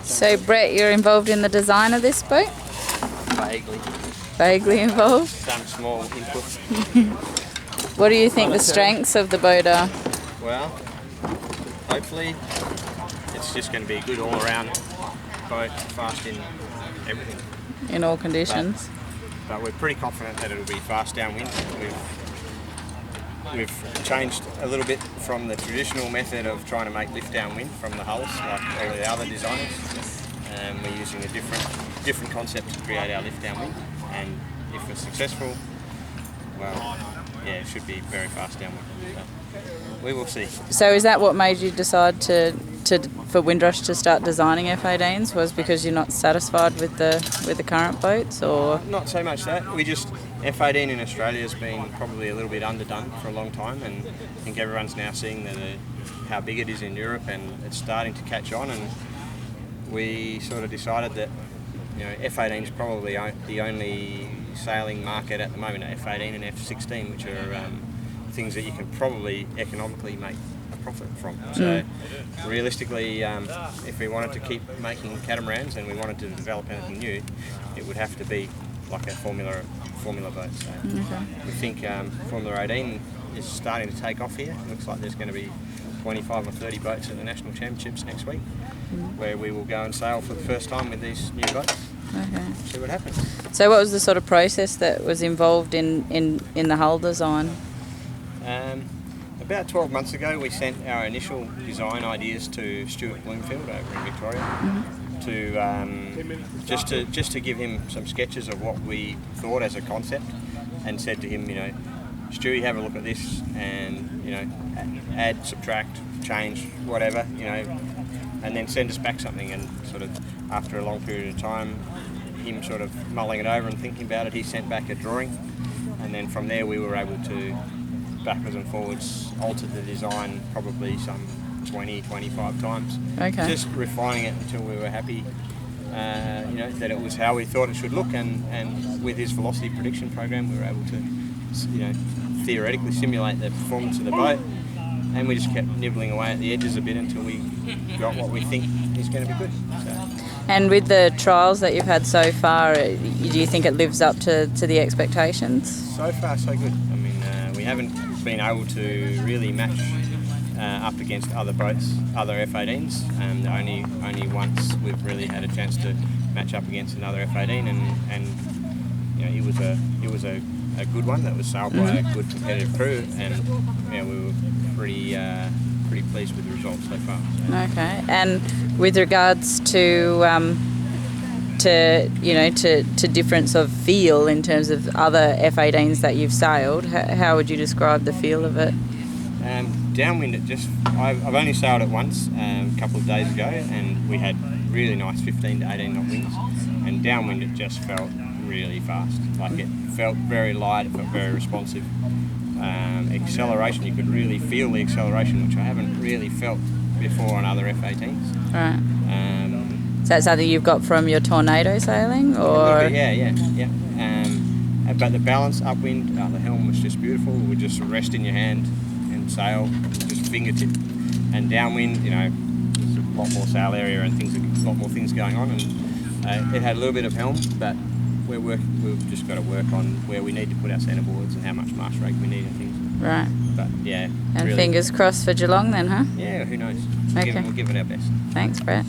So Brett, you're involved in the design of this boat? Vaguely. Vaguely involved? Some small input. What do you think the strengths of the boat are? Well, hopefully it's just going to be a good all-around boat, fast in everything. In all conditions? But we're pretty confident that it'll be fast downwind. We've changed a little bit from the traditional method of trying to make lift downwind from the hulls, like all the other designers. We're using a different concept to create our lift downwind, and if we're successful, well, yeah, it should be very fast downwind. So we will see. So is that what made you decide for Windrush to start designing F-18s? Was because you're not satisfied with the current boats, or? Not so much that. F-18 in Australia has been probably a little bit underdone for a long time, and I think everyone's now seeing how big it is in Europe, and it's starting to catch on. And we sort of decided that F-18 is probably the only sailing market at the moment, F-18 and F-16, which are things that you can probably economically make a profit from. So realistically, if we wanted to keep making catamarans and we wanted to develop anything new, it would have to be like a formula boat. So we think Formula 18 is starting to take off here. It looks like there's going to be 25 or 30 boats at the National Championships next week, where we will go and sail for the first time with these new boats. Okay. See what happens. So what was the sort of process that was involved in the hull design? About 12 months ago, we sent our initial design ideas to Stuart Bloomfield over in Victoria, to just to give him some sketches of what we thought as a concept, and said to him, Stewie, have a look at this, and add, subtract, change, whatever, and then send us back something. And sort of after a long period of time, him sort of mulling it over and thinking about it, he sent back a drawing, and then from there we were able to backwards and forwards alter the design probably some 20-25 times. Okay. Just refining it until we were happy that it was how we thought it should look, and with his velocity prediction program we were able to theoretically simulate the performance of the boat, and we just kept nibbling away at the edges a bit until we got what we think is going to be good. So. And with the trials that you've had so far, do you think it lives up to the expectations? So far so good. I mean, we haven't been able to really match up against other boats, other F-18s. Only once we've really had a chance to match up against another F-18, and it was a good one that was sailed by a good competitive crew, and we were pretty pleased with the results so far. So. Okay, and with regards to difference of feel in terms of other F-18s that you've sailed, how would you describe the feel of it? Downwind, I've only sailed it once a couple of days ago, and we had really nice 15 to 18 knot winds, and downwind it just felt really fast. Like, it felt very light, it felt very responsive. Acceleration, you could really feel the acceleration, which I haven't really felt before on other F-18s. Right. Is that something you've got from your tornado sailing, or? Yeah. But the balance upwind, the helm was just beautiful. We just rest in your hand and sail, just fingertip. And downwind, there's a lot more sail area and a lot more things going on. And it had a little bit of helm, but we've just got to work on where we need to put our centreboards and how much mast rake we need and things. Right. But yeah. And really, fingers crossed for Geelong then, huh? Yeah, who knows? Okay. We'll give it our best. Thanks, Brett.